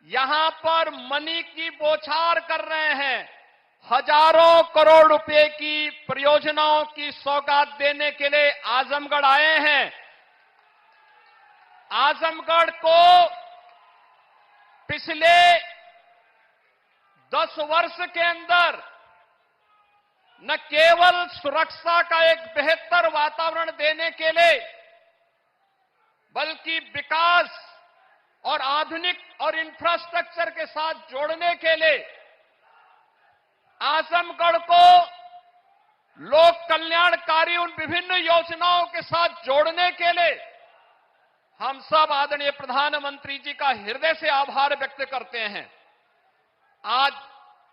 यहां पर मनी की बौछार कर रहे हैं। हजारों करोड़ रुपए की परियोजनाओं की सौगात देने के लिए आजमगढ़ आए हैं। आजमगढ़ को पिछले 10 वर्ष के अंदर न केवल सुरक्षा का एक बेहतर वातावरण देने के लिए, बल्कि विकास और आधुनिक और इंफ्रास्ट्रक्चर के साथ जोड़ने के लिए आजमगढ़ को लोक कल्याणकारी उन विभिन्न योजनाओं के साथ जोड़ने के लिए हम सब आदरणीय प्रधानमंत्री जी का हृदय से आभार व्यक्त करते हैं। आज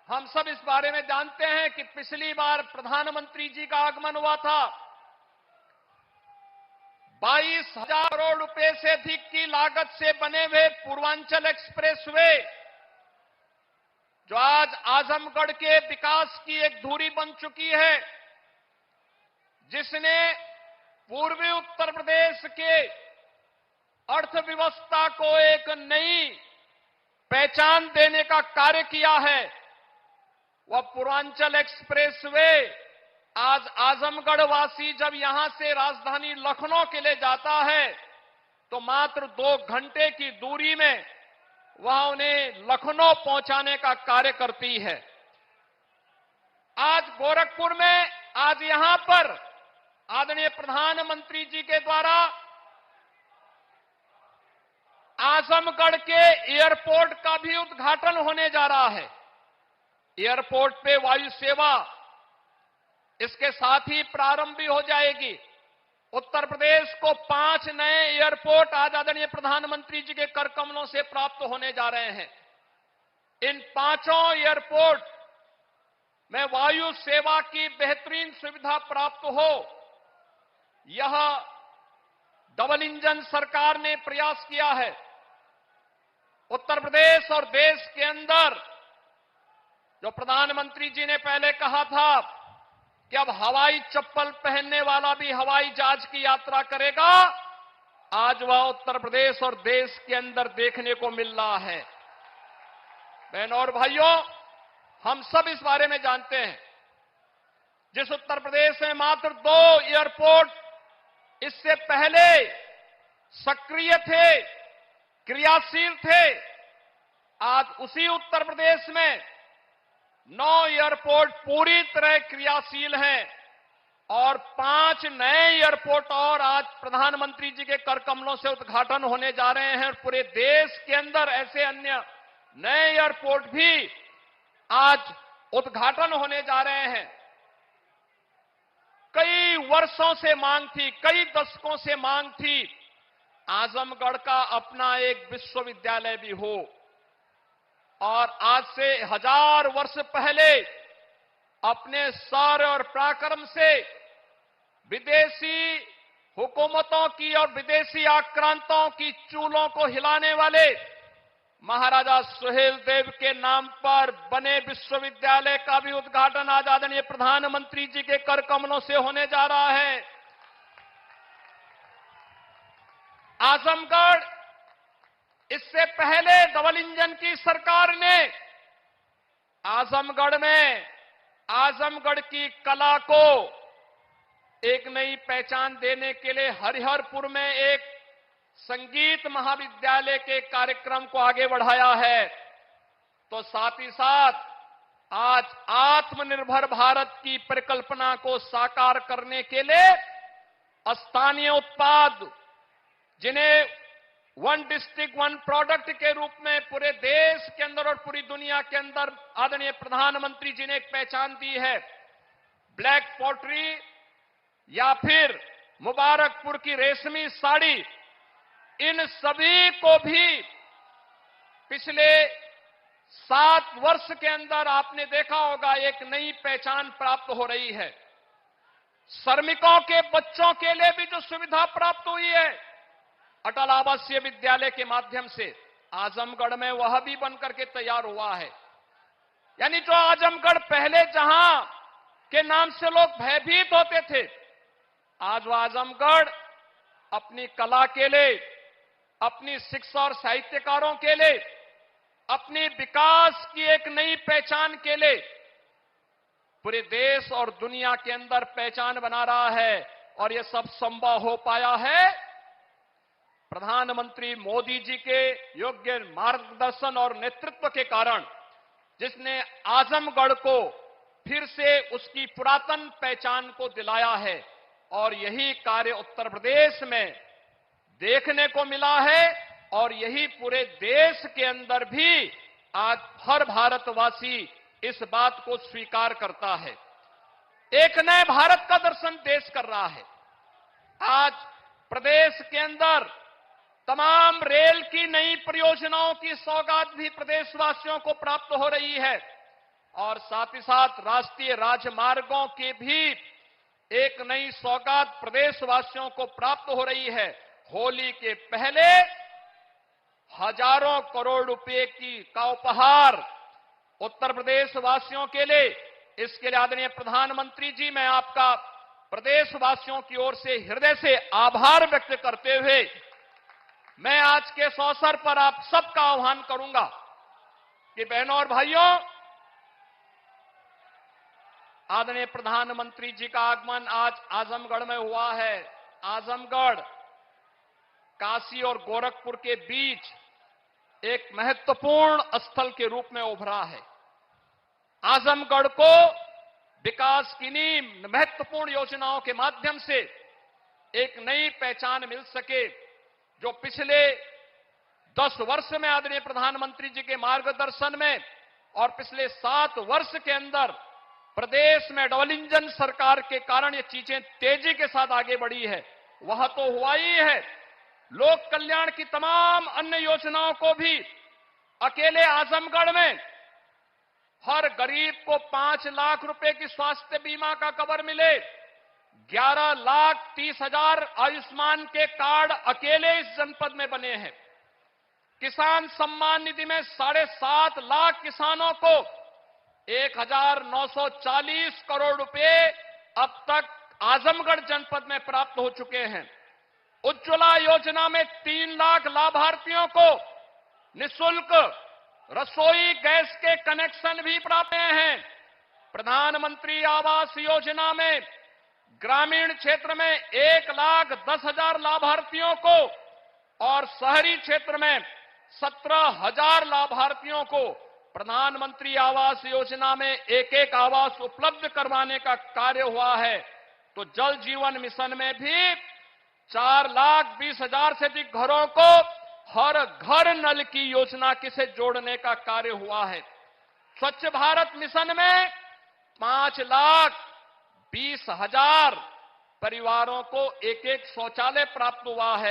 हम सब इस बारे में जानते हैं कि पिछली बार प्रधानमंत्री जी का आगमन हुआ था। 22,000 करोड़ रुपए से अधिक की लागत से बने हुए पूर्वांचल एक्सप्रेसवे, जो आज आजमगढ़ के विकास की एक धुरी बन चुकी है, जिसने पूर्वी उत्तर प्रदेश के अर्थव्यवस्था को एक नई पहचान देने का कार्य किया है। वह पूर्वांचल एक्सप्रेसवे आज आजमगढ़ वासी जब यहां से राजधानी लखनऊ के लिए जाता है तो मात्र 2 घंटे की दूरी में वह उन्हें लखनऊ पहुंचाने का कार्य करती है। आज गोरखपुर में आज यहां पर आदरणीय प्रधानमंत्री जी के द्वारा आजमगढ़ के एयरपोर्ट का भी उद्घाटन होने जा रहा है। एयरपोर्ट पे वायु सेवा इसके साथ ही प्रारंभ भी हो जाएगी। उत्तर प्रदेश को 5 नए एयरपोर्ट आज आदरणीय प्रधानमंत्री जी के कर कमलों से प्राप्त होने जा रहे हैं। इन 5 एयरपोर्ट में वायु सेवा की बेहतरीन सुविधा प्राप्त हो, यह डबल इंजन सरकार ने प्रयास किया है। उत्तर प्रदेश और देश के अंदर जो प्रधानमंत्री जी ने पहले कहा था कि अब हवाई चप्पल पहनने वाला भी हवाई जहाज की यात्रा करेगा, आज वह उत्तर प्रदेश और देश के अंदर देखने को मिल रहा है। बहनों और भाइयों, हम सब इस बारे में जानते हैं, जिस उत्तर प्रदेश में मात्र 2 एयरपोर्ट इससे पहले सक्रिय थे, क्रियाशील थे, आज उसी उत्तर प्रदेश में 9 एयरपोर्ट पूरी तरह क्रियाशील हैं और 5 नए एयरपोर्ट और आज प्रधानमंत्री जी के कर कमलों से उद्घाटन होने जा रहे हैं। और पूरे देश के अंदर ऐसे अन्य नए एयरपोर्ट भी आज उद्घाटन होने जा रहे हैं। कई वर्षों से मांग थी, कई दशकों से मांग थी, आजमगढ़ का अपना एक विश्वविद्यालय भी हो। और आज से 1000 वर्ष पहले अपने शौर्य और पराक्रम से विदेशी हुकूमतों की और विदेशी आक्रांताओं की चूलों को हिलाने वाले महाराजा सुहेल देव के नाम पर बने विश्वविद्यालय का भी उद्घाटन आज आदरणीय प्रधानमंत्री जी के कर कमलों से होने जा रहा है। आजमगढ़, इससे पहले डबल इंजन की सरकार ने आजमगढ़ में आजमगढ़ की कला को एक नई पहचान देने के लिए हरिहरपुर में एक संगीत महाविद्यालय के कार्यक्रम को आगे बढ़ाया है। तो साथ ही साथ आज आत्मनिर्भर भारत की परिकल्पना को साकार करने के लिए स्थानीय उत्पाद, जिन्हें 1 डिस्ट्रिक्ट 1 प्रोडक्ट के रूप में पूरे देश के अंदर और पूरी दुनिया के अंदर आदरणीय प्रधानमंत्री जी ने एक पहचान दी है। ब्लैक पॉटरी या फिर मुबारकपुर की रेशमी साड़ी, इन सभी को भी पिछले 7 वर्ष के अंदर आपने देखा होगा एक नई पहचान प्राप्त हो रही है। श्रमिकों के बच्चों के लिए भी जो सुविधा प्राप्त हुई है अटल आवासीय विद्यालय के माध्यम से, आजमगढ़ में वह भी बनकर के तैयार हुआ है। यानी जो आजमगढ़ पहले जहां के नाम से लोग भयभीत होते थे, आज वह आजमगढ़ अपनी कला के लिए, अपनी शिक्षा और साहित्यकारों के लिए अपनी विकास की एक नई पहचान के लिए पूरे देश और दुनिया के अंदर पहचान बना रहा है। और यह सब संभव हो पाया है प्रधानमंत्री मोदी जी के योग्य मार्गदर्शन और नेतृत्व के कारण, जिसने आजमगढ़ को फिर से उसकी पुरातन पहचान को दिलाया है। और यही कार्य उत्तर प्रदेश में देखने को मिला है और यही पूरे देश के अंदर भी आज हर भारतवासी इस बात को स्वीकार करता है। एक नए भारत का दर्शन देश कर रहा है। आज प्रदेश के अंदर तमाम रेल की नई परियोजनाओं की सौगात भी प्रदेशवासियों को प्राप्त हो रही है और साथ ही साथ राष्ट्रीय राजमार्गों की भी एक नई सौगात प्रदेशवासियों को प्राप्त हो रही है। होली के पहले हजारों करोड़ रुपए का उपहार उत्तर प्रदेश वासियों के लिए, इसके लिए आदरणीय प्रधानमंत्री जी, मैं आपका प्रदेशवासियों की ओर से हृदय से आभार व्यक्त करते हुए मैं आज के इस अवसर पर आप सबका आह्वान करूंगा कि बहनों और भाइयों, आदरणीय प्रधानमंत्री जी का आगमन आज आजमगढ़ में हुआ है। आजमगढ़ काशी और गोरखपुर के बीच एक महत्वपूर्ण स्थल के रूप में उभरा है। आजमगढ़ को विकास की नींव महत्वपूर्ण योजनाओं के माध्यम से एक नई पहचान मिल सके, जो पिछले 10 वर्ष में आदरणीय प्रधानमंत्री जी के मार्गदर्शन में और पिछले 7 वर्ष के अंदर प्रदेश में डबल इंजन सरकार के कारण ये चीजें तेजी के साथ आगे बढ़ी है, वह तो हुआ ही है। लोक कल्याण की तमाम अन्य योजनाओं को भी अकेले आजमगढ़ में हर गरीब को 5 लाख रुपए की स्वास्थ्य बीमा का कवर मिले, 11,30,000 आयुष्मान के कार्ड अकेले इस जनपद में बने हैं। किसान सम्मान निधि में 7.5 लाख किसानों को 1,940 करोड़ रुपए अब तक आजमगढ़ जनपद में प्राप्त हो चुके हैं। उज्ज्वला योजना में 3 लाख लाभार्थियों को निःशुल्क रसोई गैस के कनेक्शन भी प्राप्त हुए हैं। प्रधानमंत्री आवास योजना में ग्रामीण क्षेत्र में 1,10,000 लाभार्थियों को और शहरी क्षेत्र में 17,000 लाभार्थियों को प्रधानमंत्री आवास योजना में एक आवास उपलब्ध करवाने का कार्य हुआ है। तो जल जीवन मिशन में भी 4,20,000 से अधिक घरों को हर घर नल की योजना से जोड़ने का कार्य हुआ है। स्वच्छ भारत मिशन में 5,20,000 परिवारों को एक शौचालय प्राप्त हुआ है।